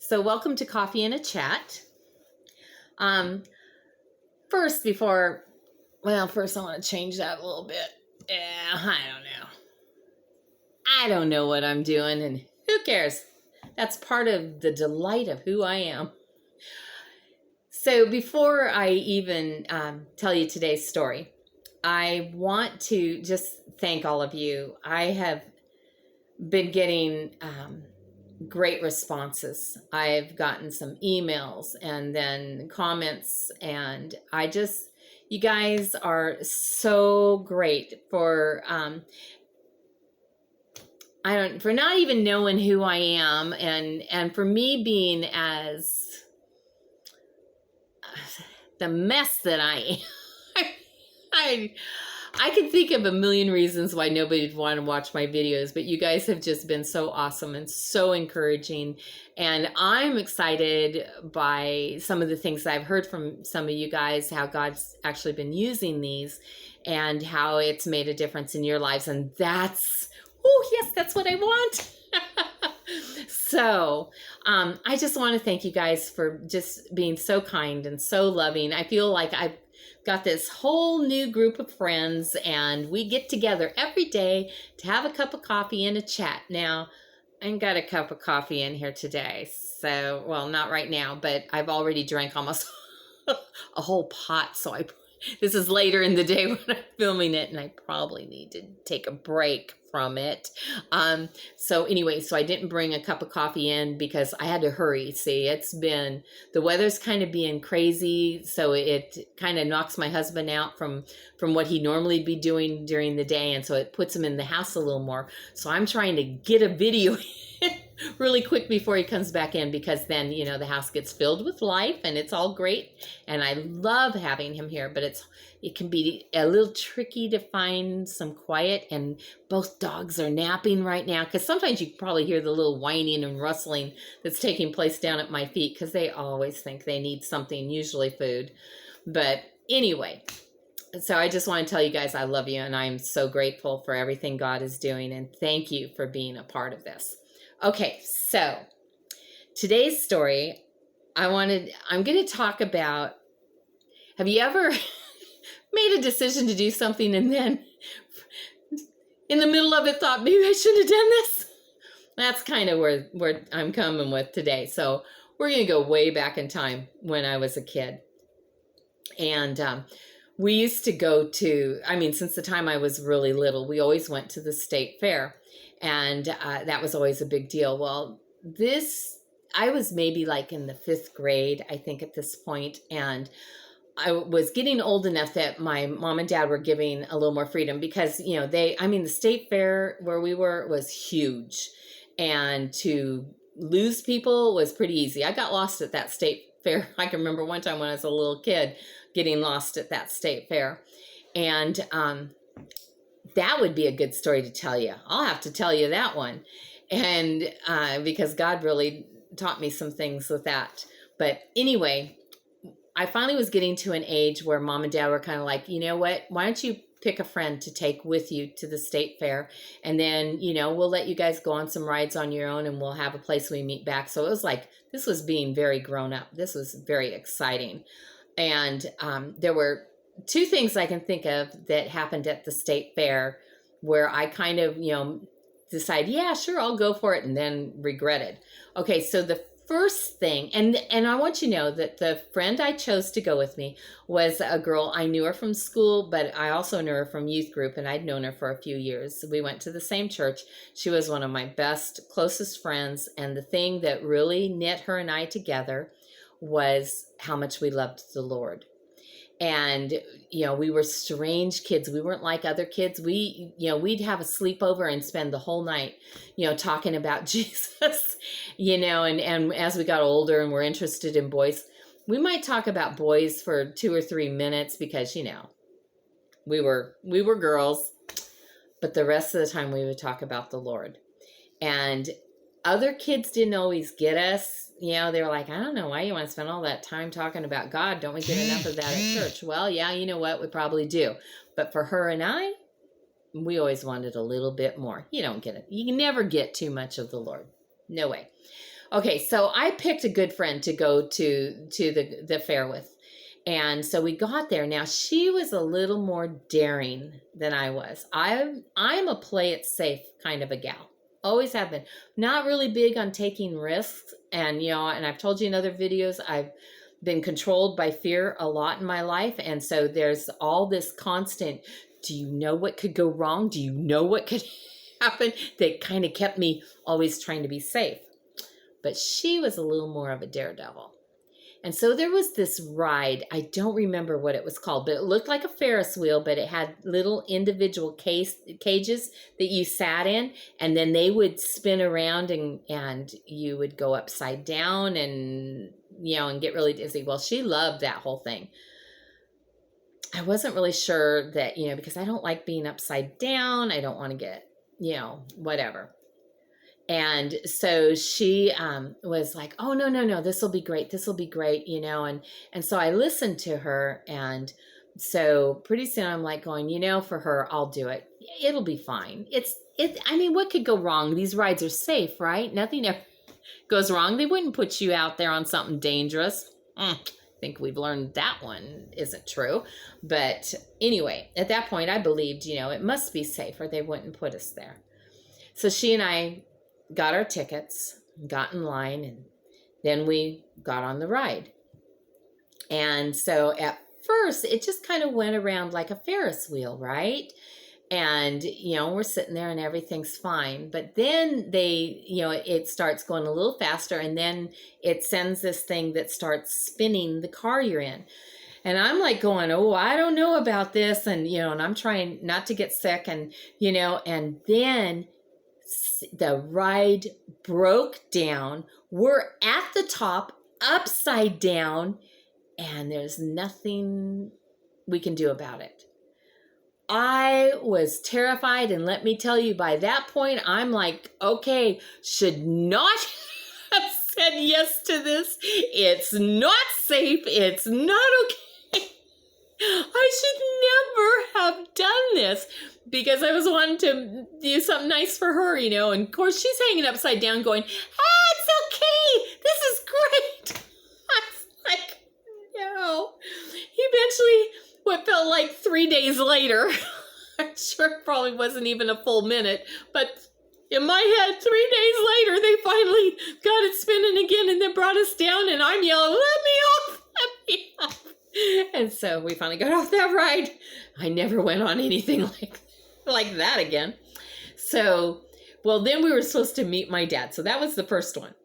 So welcome to Coffee and a Chat. First, first I want to change that a little bit. I don't know what I'm doing, and who cares? That's part of the delight of who I am. So before I even tell you today's story, I want to just thank all of you. I have been getting great responses. I've gotten some emails and then comments, and you guys are so great for for not even knowing who I am, and for me being as the mess that I am. I can think of a million reasons why nobody would want to watch my videos, but you guys have just been so awesome and so encouraging. And I'm excited by some of the things that I've heard from some of you guys, how God's actually been using these and how it's made a difference in your lives. And that's what I want. So I just want to thank you guys for just being so kind and so loving. I feel like I've got this whole new group of friends, and we get together every day to have a cup of coffee and a chat. Now, I ain't got a cup of coffee in here today, so, well, not right now, but I've already drank almost a whole pot, so this is later in the day when I'm filming it, and I probably need to take a break from it. So I didn't bring a cup of coffee in because I had to hurry. See, the weather's kind of being crazy, so it kind of knocks my husband out from what he normally be doing during the day, and so it puts him in the house a little more. So I'm trying to get a video really quick before he comes back in, because then, the house gets filled with life and it's all great. And I love having him here, but it can be a little tricky to find some quiet, and both dogs are napping right now, because sometimes you probably hear the little whining and rustling that's taking place down at my feet, because they always think they need something, usually food. But anyway, so I just want to tell you guys I love you, and I'm so grateful for everything God is doing, and thank you for being a part of this. Okay, so today's story, I'm going to talk about, have you ever made a decision to do something and then in the middle of it thought, maybe I should have done this? That's kind of where I'm coming with today. So we're going to go way back in time when I was a kid. And we used to go to, since the time I was really little, we always went to the state fair. And that was always a big deal. Well, I was maybe like in the 5th grade, I think, at this point. And I was getting old enough that my mom and dad were giving a little more freedom, because, the state fair where we were was huge. And to lose people was pretty easy. I got lost at that state fair. I can remember one time when I was a little kid getting lost at that state fair. And that would be a good story to tell you. I'll have to tell you that one. And because God really taught me some things with that. But anyway, I finally was getting to an age where mom and dad were kind of like, you know what, why don't you pick a friend to take with you to the state fair? And then, we'll let you guys go on some rides on your own, and we'll have a place we meet back. So it was like, this was being very grown up. This was very exciting. And there were 2 things I can think of that happened at the state fair where I kind of, decide, yeah, sure, I'll go for it, and then regretted. Okay, so the first thing, and I want you to know that the friend I chose to go with me was a girl. I knew her from school, but I also knew her from youth group, and I'd known her for a few years. We went to the same church. She was one of my best, closest friends, and the thing that really knit her and I together was how much we loved the Lord. And, we were strange kids. We weren't like other kids. We'd have a sleepover and spend the whole night, talking about Jesus, and as we got older and were interested in boys, we might talk about boys for 2 or 3 minutes because, we were girls, but the rest of the time we would talk about the Lord. And other kids didn't always get us. They were like, I don't know why you want to spend all that time talking about God. Don't we get enough of that at church? Well, yeah, you know what? We probably do. But for her and I, we always wanted a little bit more. You don't get it. You can never get too much of the Lord. No way. Okay, so I picked a good friend to go to the fair with. And so we got there. Now she was a little more daring than I was. I'm a play it safe kind of a gal. Always have been. Not really big on taking risks. And and I've told you in other videos, I've been controlled by fear a lot in my life. And so there's all this constant, do you know what could go wrong? Do you know what could happen? That kind of kept me always trying to be safe. But she was a little more of a daredevil. And so there was this ride. I don't remember what it was called, but it looked like a Ferris wheel, but it had little individual cages that you sat in, and then they would spin around and you would go upside down and, and get really dizzy. Well, she loved that whole thing. I wasn't really sure that, because I don't like being upside down. I don't want to get, whatever. And so she was like, oh, no, this will be great. This will be great, and so I listened to her. And so pretty soon I'm like going, for her, I'll do it. It'll be fine. What could go wrong? These rides are safe, right? Nothing ever goes wrong. They wouldn't put you out there on something dangerous. I think we've learned that one isn't true. But anyway, at that point, I believed, it must be safe or they wouldn't put us there. So she and I got our tickets, got in line, and then we got on the ride. And so at first, it just kind of went around like a Ferris wheel, right? And, we're sitting there and everything's fine. But then it starts going a little faster, and then it sends this thing that starts spinning the car you're in. And I'm like going, oh, I don't know about this. And, and I'm trying not to get sick. And, and then the ride broke down. We're at the top, upside down, and there's nothing we can do about it. I was terrified, and let me tell you, by that point, I'm like, okay, should not have said yes to this. It's not safe. It's not okay. I should never have done this, because I was wanting to do something nice for her, and of course she's hanging upside down going, it's okay, this is great. I was like, no. Eventually, what felt like 3 days later, I'm sure it probably wasn't even a full minute, but in my head, 3 days later, they finally got it spinning again and then brought us down, and I'm yelling, let me off, let me off. And so we finally got off that ride. I never went on anything like that again. So, well, then we were supposed to meet my dad. So that was the first one.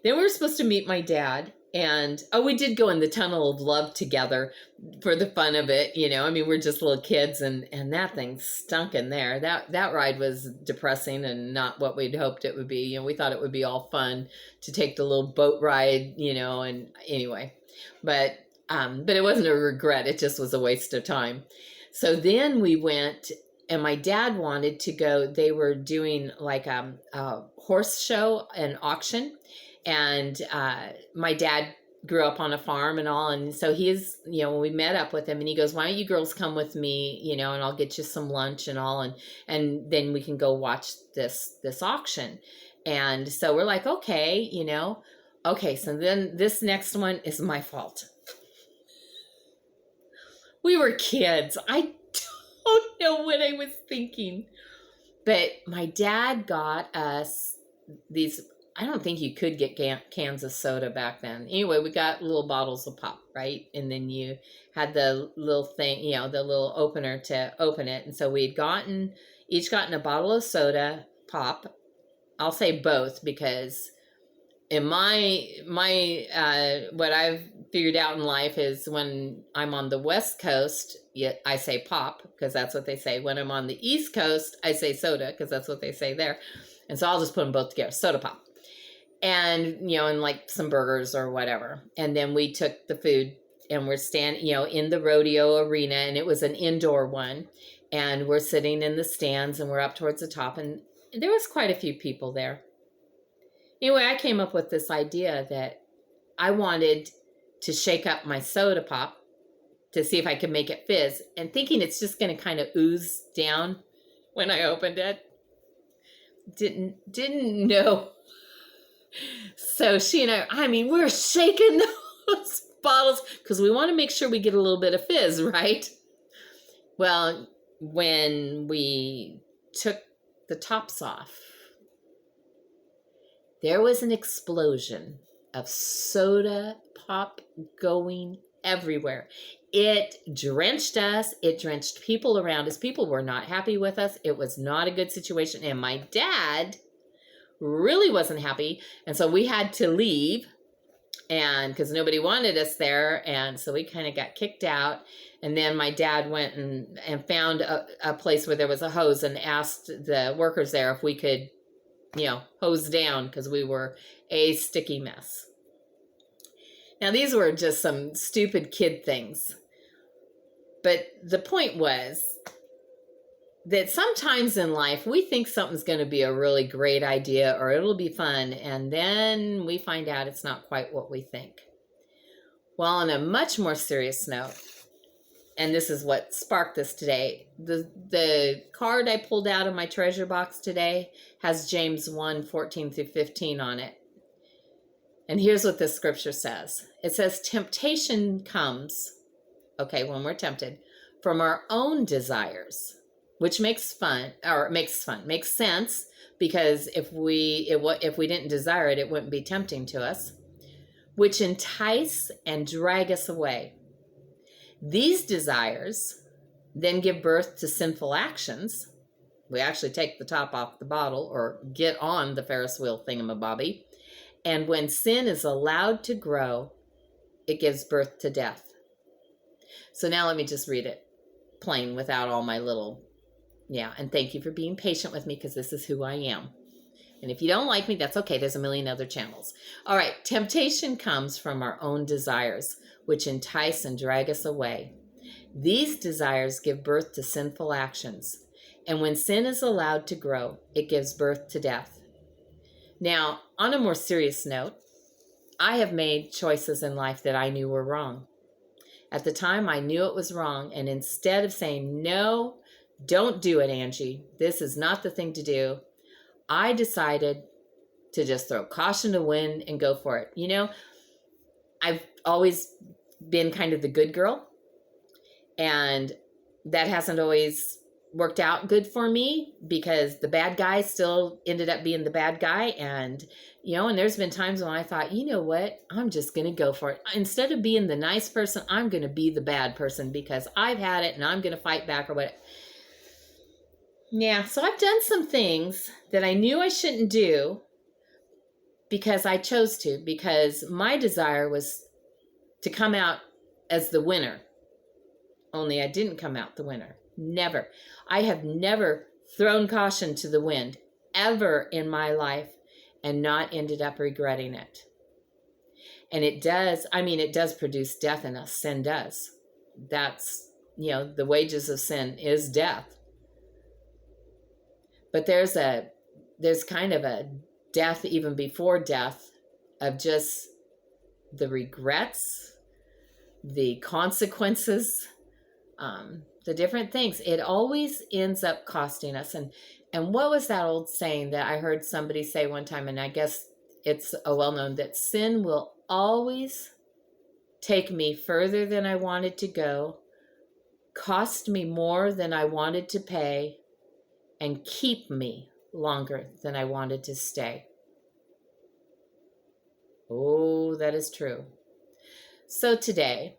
Then we were supposed to meet my dad. And, we did go in the tunnel of love together for the fun of it. We're just little kids, and that thing stunk in there. That ride was depressing and not what we'd hoped it would be. We thought it would be all fun to take the little boat ride, and anyway, but it wasn't a regret. It just was a waste of time. So then we went, and my dad wanted to go. They were doing like a horse show, an auction. And my dad grew up on a farm and all. And so he's, when we met up with him, and he goes, why don't you girls come with me, and I'll get you some lunch and all. And then we can go watch this auction. And so we're like, okay, okay. So then this next one is my fault. We were kids. I don't know what I was thinking. But my dad got us these, I don't think you could get cans of soda back then. Anyway, we got little bottles of pop, right? And then you had the little thing, the little opener to open it. And so we'd each gotten a bottle of soda pop. I'll say both, because in my what I've figured out in life is when I'm on the West Coast, I say pop, because that's what they say. When I'm on the East Coast, I say soda, because that's what they say there. And so I'll just put them both together, soda pop. And, and like some burgers or whatever. And then we took the food, and we're standing, in the rodeo arena, and it was an indoor one. And we're sitting in the stands, and we're up towards the top, and there was quite a few people there. Anyway, I came up with this idea that I wanted to shake up my soda pop to see if I could make it fizz, and thinking it's just going to kind of ooze down when I opened it. Didn't know So she and I mean, we're shaking those bottles because we want to make sure we get a little bit of fizz, right? Well, when we took the tops off, there was an explosion of soda pop going everywhere. It drenched us. It drenched people around us. People were not happy with us. It was not a good situation. And my dad really wasn't happy. And so we had to leave, and because nobody wanted us there. And so we kind of got kicked out. And then my dad went and found a place where there was a hose and asked the workers there if we could, hose down because we were a sticky mess. Now, these were just some stupid kid things. But the point was that sometimes in life, we think something's going to be a really great idea or it'll be fun. And then we find out it's not quite what we think. Well, on a much more serious note, and this is what sparked this today, the card I pulled out of my treasure box today has James 1:14-15 on it. And here's what this scripture says. It says, temptation comes, when we're tempted, from our own desires, which makes sense, because if we didn't desire it, it wouldn't be tempting to us, which entice and drag us away. These desires then give birth to sinful actions. We actually take the top off the bottle or get on the Ferris wheel thingamabobby. And when sin is allowed to grow, it gives birth to death. So now let me just read it plain without all my little, and thank you for being patient with me because this is who I am. And if you don't like me, that's okay. There's a million other channels. All right. Temptation comes from our own desires, which entice and drag us away. These desires give birth to sinful actions. And when sin is allowed to grow, it gives birth to death. Now, on a more serious note, I have made choices in life that I knew were wrong. At the time, I knew it was wrong. And instead of saying, no, don't do it, Angie, this is not the thing to do, I decided to just throw caution to wind and go for it. I've always been kind of the good girl, and that hasn't always worked out good for me because the bad guy still ended up being the bad guy. And, and there's been times when I thought, you know what, I'm just going to go for it. Instead of being the nice person, I'm going to be the bad person because I've had it and I'm going to fight back or what. Yeah, so I've done some things that I knew I shouldn't do because I chose to, because my desire was to come out as the winner. Only I didn't come out the winner. Never. I have never thrown caution to the wind ever in my life and not ended up regretting it. And it does produce death in us. Sin does. That's, the wages of sin is death. But there's kind of a death even before death of just the regrets, the consequences, the different things. It always ends up costing us. And what was that old saying that I heard somebody say one time, and I guess it's a well-known, that sin will always take me further than I wanted to go, cost me more than I wanted to pay, and keep me longer than I wanted to stay. Oh, that is true. So today,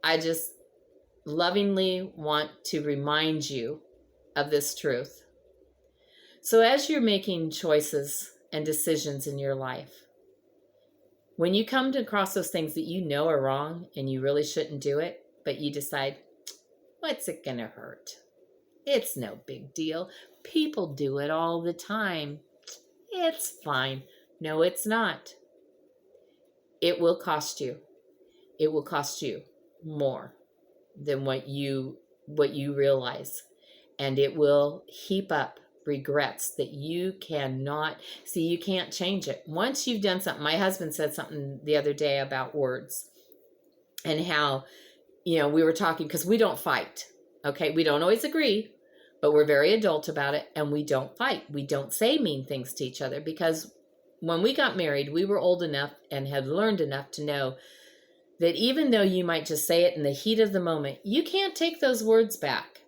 I just lovingly want to remind you of this truth. So as you're making choices and decisions in your life, when you come across those things that you know are wrong and you really shouldn't do it, but you decide, what's it gonna hurt? It's no big deal. People do it all the time. It's fine. No, it's not. It will cost you. It will cost you more than what you realize. And it will heap up regrets that you cannot see. You can't change it. Once you've done something, my husband said something the other day about words and how, we were talking because we don't fight. Okay. We don't always agree, but we're very adult about it, and we don't fight. We don't say mean things to each other because when we got married, we were old enough and had learned enough to know that even though you might just say it in the heat of the moment, you can't take those words back.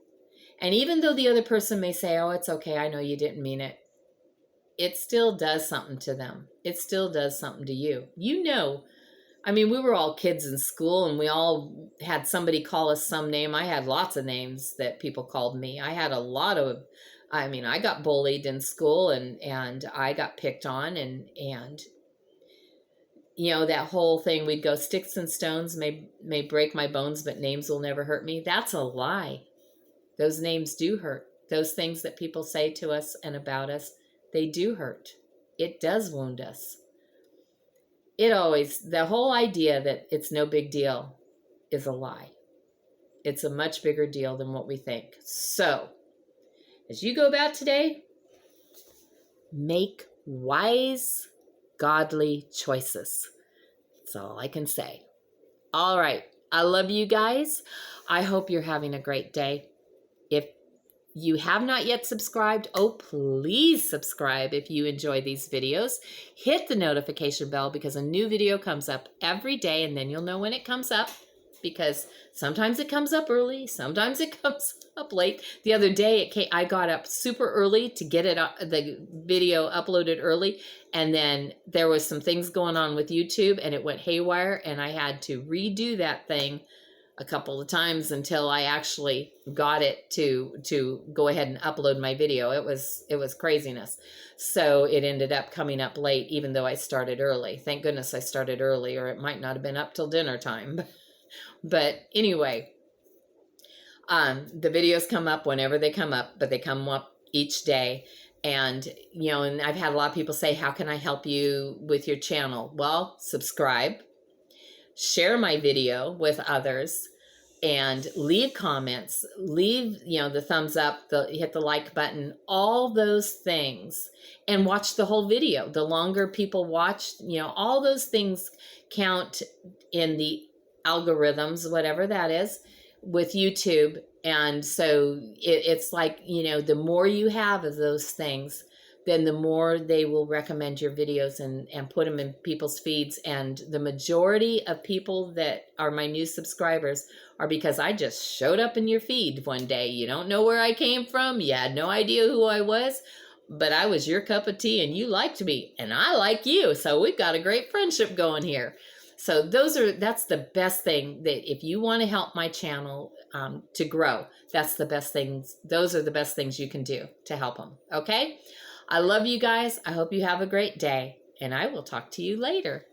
And even though the other person may say, oh, it's okay, I know you didn't mean it, it still does something to them. It still does something to you. You know, I mean, we were all kids in school and we all had somebody call us some name. I had lots of names that people called me. I had a lot of, I mean, I got bullied in school and I got picked on and you know, that whole thing, we'd go, sticks and stones may break my bones, but names will never hurt me. That's a lie. Those names do hurt. Those things that people say to us and about us, they do hurt. It does wound us. The whole idea that it's no big deal is a lie. It's a much bigger deal than what we think. So, as you go about today, make wise, godly choices. That's all I can say. All right. I love you guys. I hope you're having a great day. If you have not yet subscribed, oh, please subscribe if you enjoy these videos. Hit the notification bell because a new video comes up every day, and then you'll know when it comes up, because sometimes it comes up early, sometimes it comes up late. The other day, I got up super early to get the video uploaded early, and then there was some things going on with YouTube, and it went haywire, and I had to redo that thing a couple of times until I actually got it to go ahead and upload my video. It was craziness. So it ended up coming up late, even though I started early. Thank goodness I started early, or it might not have been up till dinner time. But anyway, the videos come up whenever they come up, but they come up each day. And, you know, and I've had a lot of people say, how can I help you with your channel? Well, subscribe, share my video with others, and leave comments, leave, you know, the thumbs up, hit the like button, all those things, and watch the whole video. The longer people watch, you know, all those things count in the algorithms, whatever that is, with YouTube. And so it's like, you know, the more you have of those things, then the more they will recommend your videos and put them in people's feeds. And the majority of people that are my new subscribers are because I just showed up in your feed one day. You don't know where I came from. You had no idea who I was, but I was your cup of tea and you liked me and I like you. So we've got a great friendship going here. So that's the best thing, that if you want to help my channel to grow, that's the best things. Those are the best things you can do to help them. Okay. I love you guys. I hope you have a great day, and I will talk to you later.